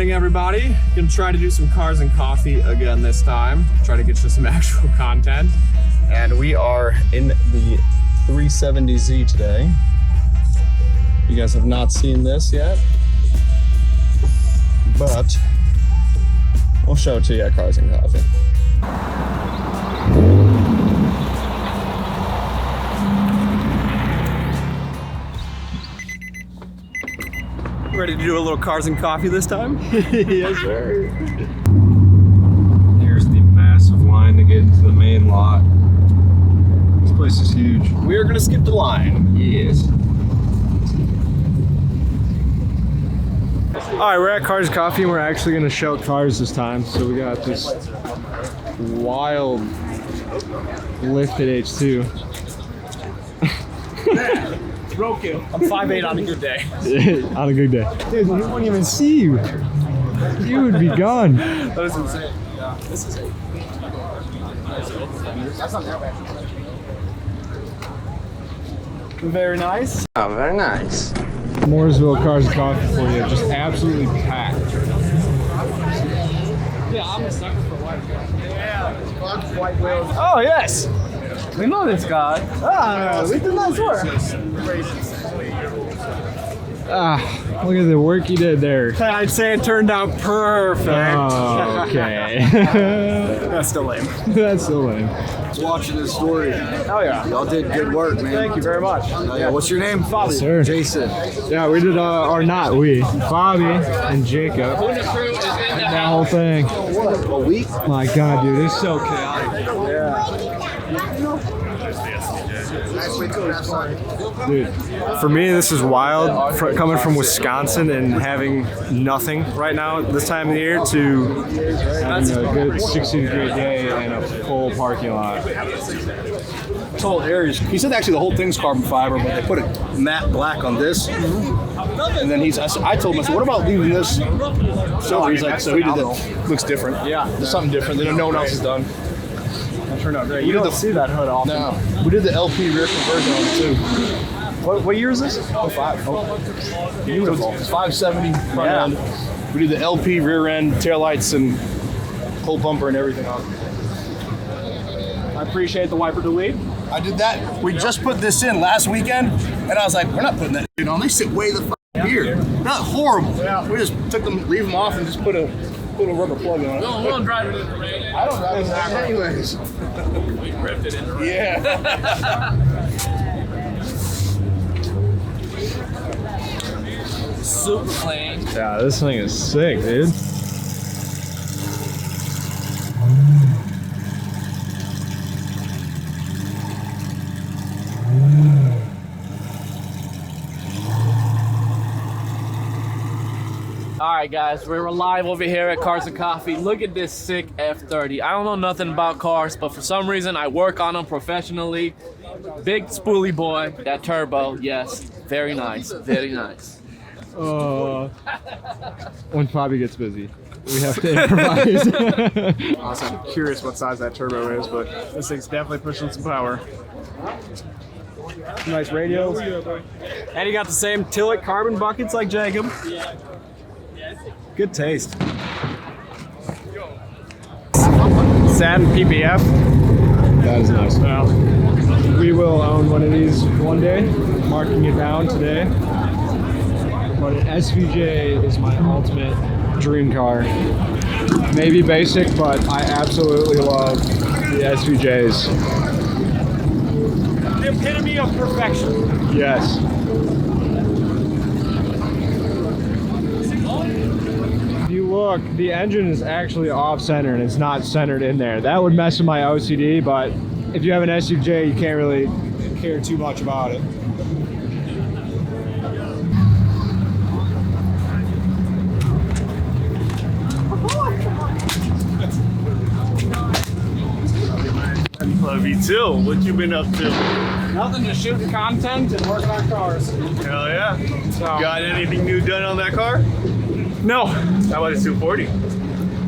morning, everybody. Gonna try to do some cars and coffee again this time. Try to get you some actual content. And we are in the 370Z today. You guys have not seen this yet, but we'll show it to you at Cars and Coffee. Ready to do a little Cars and Coffee this time? Yes, sir. Here's the massive line to get into the main lot. This place is huge. We are gonna skip the line. Yes. All right, we're at Cars Coffee and we're actually gonna show cars this time. So we got this wild lifted H2. Roadkill. I'm 5'8" on a good day. On a good day. Dude, we won't even see you. You would be gone. That is insane. Yeah, this is it. That's not that bad. Very nice. Oh, very nice. Morrisville Cars Coffee for you. Just absolutely packed. Yeah, I'm a sucker for white. Yeah. White wheels. Oh, yes. We know this guy. Ah, we did nice work. Ah, look at the work you did there. I'd say it turned out perfect. Oh, okay. That's still lame. That's so lame. Watching this story. Oh, yeah. Y'all did good work, man. Thank you very much. Yeah, what's your name? Fabi. Sir. Jason. Yeah, we did, or not we. Bobby and Jacob. Hoonacrew is in the That whole thing. What, a week? My God, dude, it's so chaotic. Dude, for me, this is wild. Coming from Wisconsin and having nothing right now at this time of the year to Having a good 60-degree day and a full parking lot. Whole areas. He said actually the whole thing's carbon fiber, but they put a matte black on this. And then I told him, I said, what about leaving this silver? He's like, so he did that. Looks different. Yeah. There's something different that no one else has done. That turned out great. You don't see that hood often. No. We did the LP rear conversion on it too. What year is this? Oh, 5. Oh. Beautiful. It's 570 front end. We did the LP rear end, taillights, and whole bumper and everything on it. I appreciate the wiper delete. I did that. We just put this in last weekend, and I was like, we're not putting that on. They sit way the fuck here. Not horrible. Yeah. We just took them, leave them off, and just put a rubber plug on it. No, we don't drive it in the rain. I don't drive it anyways. We ripped it in the rain. Yeah. Super clean. Yeah, this thing is sick, dude. All right, guys, we're live over here at Cars and Coffee. Look at this sick F30. I don't know nothing about cars, but for some reason I work on them professionally. Big spoolie boy, that turbo, yes, very nice, very nice. When Bobby gets busy, we have to improvise. Honestly, I'm curious what size that turbo is, but this thing's definitely pushing some power. Nice radios. And you got the same Tillet carbon buckets like Jacob. Good taste. Satin PPF. That is nice. Well, We will own one of these one day. Marking it down today. But an SVJ is my ultimate dream car. Maybe basic, but I absolutely love the SVJs. the epitome of perfection. Yes. If you look, the engine is actually off-center and it's not centered in there. That would mess with my OCD, but if you have an SVJ, you can't really care too much about it. Love you too. What you been up to? Nothing, just shooting content and working on cars. Hell yeah. So, Got anything new done on that car? no, How about the 240?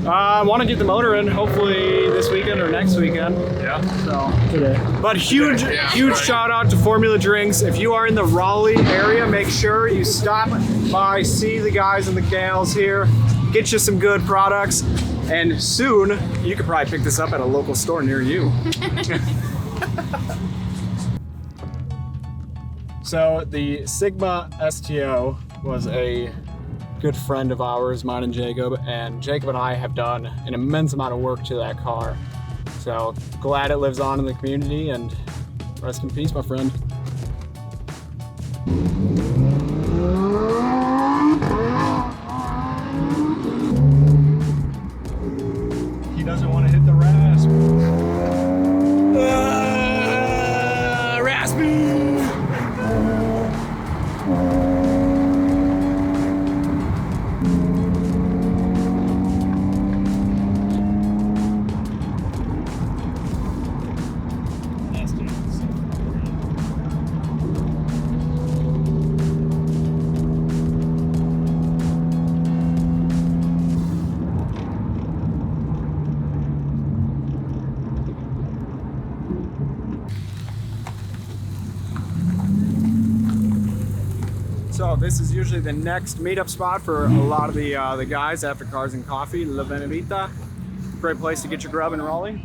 I want to get the motor in hopefully this weekend or next weekend. Yeah. So, Today. but huge shout out to Formula Drinks. If you are in the Raleigh area, make sure you stop by, see the guys and the gals here. get you some good products, and soon you could probably pick this up at a local store near you. So the Sigma STO was a good friend of ours, mine and Jacob and I have done an immense amount of work to that car. So glad it lives on in the community, and rest in peace, my friend. He doesn't want to hit the rasp. Raspy! So this is usually the next meetup spot for a lot of the guys after Cars and Coffee, La Benedita. Great place to get your grub in Raleigh.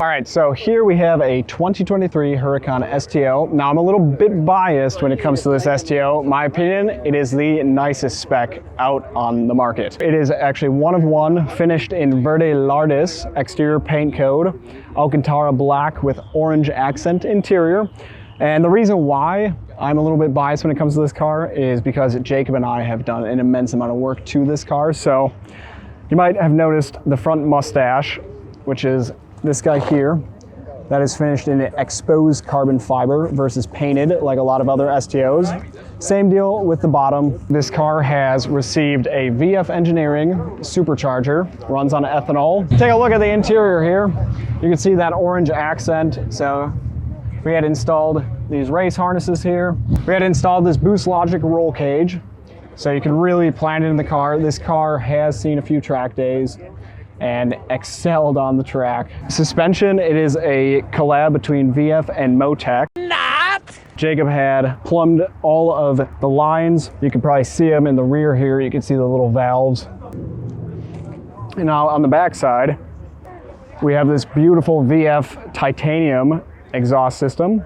All right, so here we have a 2023 Huracan STO. Now I'm a little bit biased when it comes to this STO. My opinion, it is the nicest spec out on the market. It is actually one of one, finished in Verde Lardis, exterior paint code, Alcantara black with orange accent interior. And the reason why I'm a little bit biased when it comes to this car is because Jacob and I have done an immense amount of work to this car. So you might have noticed the front mustache, which is this guy here, that is finished in exposed carbon fiber versus painted like a lot of other STOs. Same deal with the bottom. This car has received a VF Engineering supercharger, runs on ethanol. Take a look at the interior here. You can see that orange accent. So we had installed these race harnesses here. We had installed this Boost Logic roll cage, so you can really plan it in the car. This car has seen a few track days and excelled on the track. Suspension, it is a collab between VF and Motec. Jacob had plumbed all of the lines. You can probably see them in the rear here. You can see the little valves. And now on the back side, we have this beautiful VF titanium exhaust system.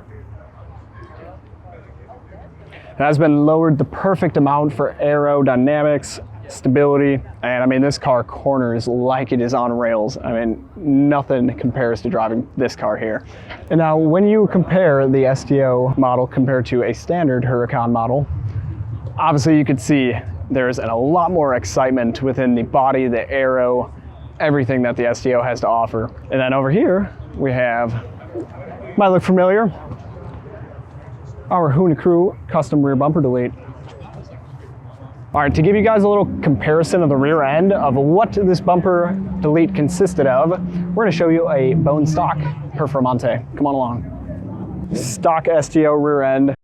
It has been lowered the perfect amount for aerodynamics, stability, and I mean, this car corners like it is on rails. I mean, nothing compares to driving this car here. And now when you compare the STO model compared to a standard Huracan model, obviously you could see there's a lot more excitement within the body, the aero, everything that the STO has to offer. And then over here, we have, might look familiar, our Hoonacrew custom rear bumper delete. All right, to give you guys a little comparison of the rear end of what this bumper delete consisted of, we're gonna show you a bone stock Performante. Come on along. Stock STO rear end.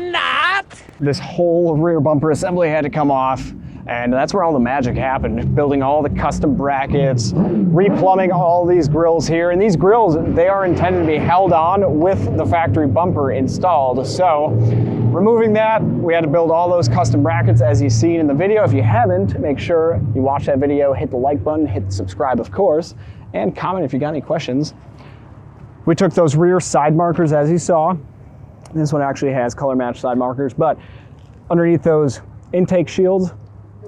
This whole rear bumper assembly had to come off, and that's where all the magic happened. Building all the custom brackets, replumbing all these grills here. And these grills, they are intended to be held on with the factory bumper installed. So removing that, we had to build all those custom brackets as you've seen in the video. If you haven't, make sure you watch that video, hit the like button, hit the subscribe, of course, and comment if you got any questions. We took those rear side markers as you saw. This one actually has color matched side markers, but underneath those intake shields,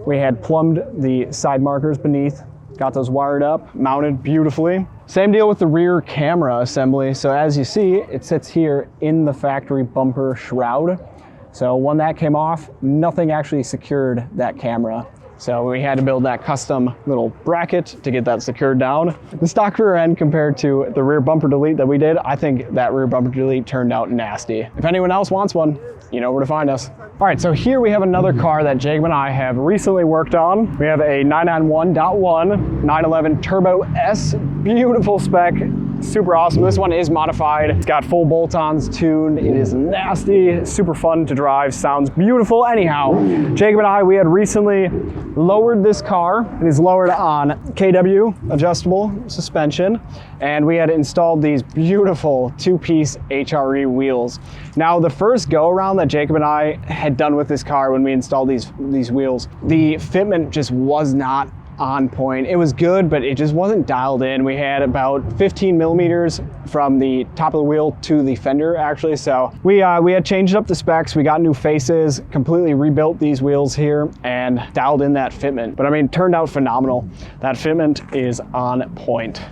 we had plumbed the side markers beneath, got those wired up, mounted beautifully. Same deal with the rear camera assembly. So as you see, it sits here in the factory bumper shroud. So when that came off, nothing actually secured that camera. So we had to build that custom little bracket to get that secured down. The stock rear end compared to the rear bumper delete that we did, I think that rear bumper delete turned out nasty. If anyone else wants one, you know where to find us. All right, so here we have another car that Jacob and I have recently worked on. We have a 991.1 911 Turbo S, beautiful spec, super awesome. This one is modified. It's got full bolt-ons tuned. It is nasty, super fun to drive, sounds beautiful. Anyhow, Jacob and I, we had recently lowered this car. It is lowered on KW, adjustable suspension, and we had installed these beautiful two-piece HRE wheels. Now, the first go-around that Jacob and I had done with this car when we installed these wheels, the fitment just was not on point. It was good, but it just wasn't dialed in. We had about 15 millimeters from the top of the wheel to the fender, actually. So we had changed up the specs. We got new faces, completely rebuilt these wheels here, and dialed in that fitment. But I mean, turned out phenomenal. That fitment is on point.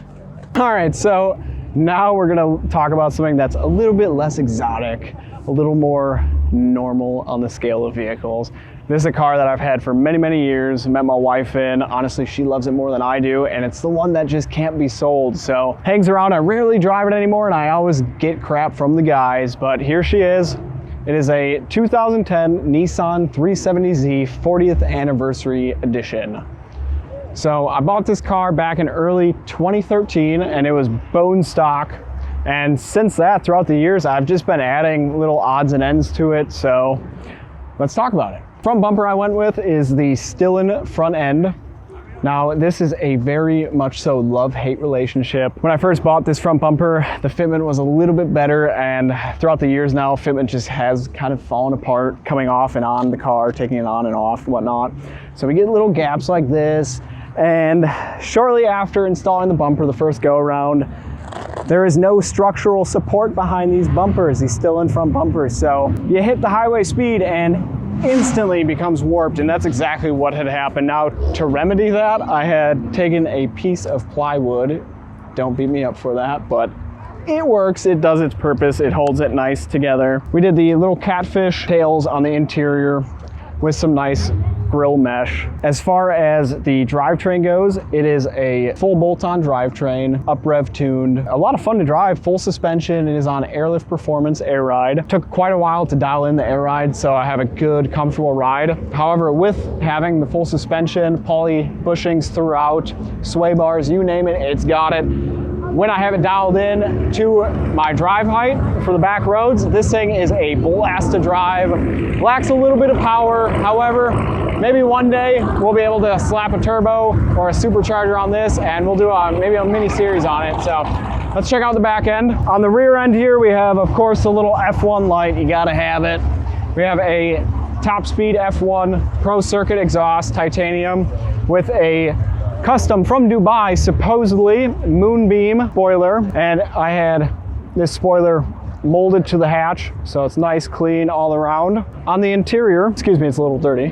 All right, so now we're gonna talk about something that's a little bit less exotic, a little more normal on the scale of vehicles. This is a car that I've had for many, many years, met my wife in. Honestly, she loves it more than I do, and it's the one that just can't be sold. So hangs around, I rarely drive it anymore, and I always get crap from the guys, but here she is. It is a 2010 Nissan 370Z 40th Anniversary Edition. So I bought this car back in early 2013, and it was bone stock. And since that, throughout the years, I've just been adding little odds and ends to it. So let's talk about it. Front bumper I went with is the Stillen front end. Now, this is a very much so love-hate relationship. When I first bought this front bumper, the fitment was a little bit better, and throughout the years now, fitment just has kind of fallen apart, coming off and on the car, taking it on and off, whatnot. So we get little gaps like this, and shortly after installing the bumper the first go-around, there is no structural support behind these bumpers, these Stillen front bumpers. So you hit the highway speed and instantly becomes warped, and that's exactly what had happened. Now, to remedy that, I had taken a piece of plywood. Don't beat me up for that, but it works, it does its purpose, it holds it nice together. We did the little catfish tails on the interior with some nice grill mesh. As far as the drivetrain goes, it is a full bolt-on drivetrain, up-rev tuned. A lot of fun to drive, full suspension. It is on Airlift Performance Air Ride. Took quite a while to dial in the air ride, so I have a good, comfortable ride. However, with having the full suspension, poly bushings throughout, sway bars, you name it, it's got it. When I have it dialed in to my drive height for the back roads, this thing is a blast to drive. Lacks a little bit of power. However, maybe one day we'll be able to slap a turbo or a supercharger on this, and we'll do maybe a mini series on it. So let's check out the back end. On the rear end here, we have, of course, the little F1 light. You gotta have it. We have a top speed F1 Pro Circuit exhaust, titanium, with a custom from Dubai, supposedly moonbeam spoiler, and I had this spoiler molded to the hatch, so it's nice, clean all around. On the interior, excuse me, it's a little dirty.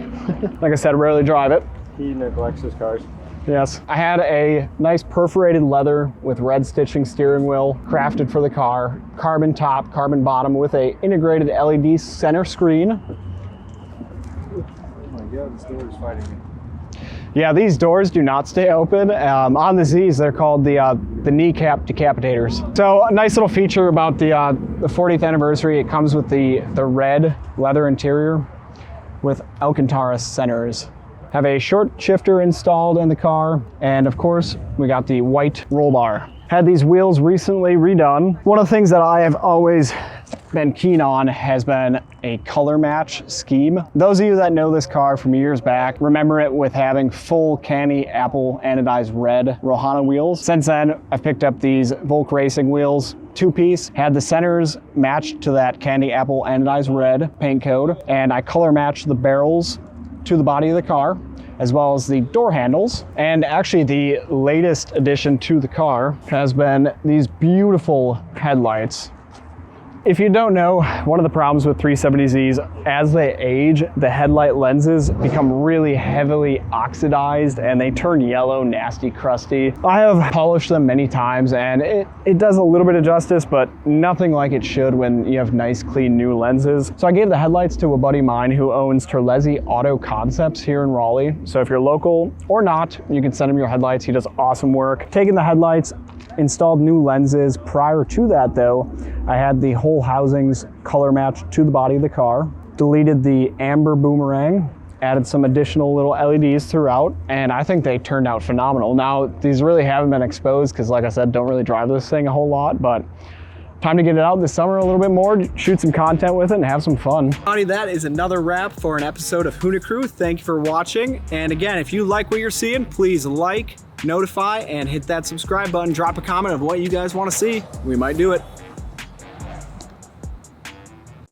Like I said, I rarely drive it. He neglects his cars. Yes. I had a nice perforated leather with red stitching steering wheel, crafted for the car, carbon top, carbon bottom with a integrated LED center screen. Oh my God, this door is fighting me. Yeah, these doors do not stay open. On the Z's, they're called the kneecap decapitators. So a nice little feature about the 40th anniversary, it comes with the red leather interior with Alcantara centers. Have a short shifter installed in the car, and of course, we got the white roll bar. Had these wheels recently redone. One of the things that I have always been keen on has been a color match scheme. Those of you that know this car from years back remember it with having full candy apple anodized red Rohana wheels. Since then, I've picked up these Volk Racing wheels, two-piece, had the centers matched to that candy apple anodized red paint code, and I color matched the barrels to the body of the car, as well as the door handles. And actually the latest addition to the car has been these beautiful headlights. If you don't know, one of the problems with 370Zs, as they age, the headlight lenses become really heavily oxidized and they turn yellow, nasty, crusty. I have polished them many times and it does a little bit of justice, but nothing like it should when you have nice, clean, new lenses. So I gave the headlights to a buddy of mine who owns Terlesi Auto Concepts here in Raleigh. So if you're local or not, you can send him your headlights. He does awesome work. Taking the headlights, installed new lenses. Prior to that though, I had the whole housings color matched to the body of the car. Deleted the amber boomerang, added some additional little LEDs throughout, and I think they turned out phenomenal. Now, these really haven't been exposed because like I said, don't really drive this thing a whole lot, but time to get it out this summer a little bit more, shoot some content with it and have some fun. That is another wrap for an episode of Hoonacrew. Thank you for watching. And again, if you like what you're seeing, please like, notify, and hit that subscribe button. Drop a comment of what you guys want to see. We might do it.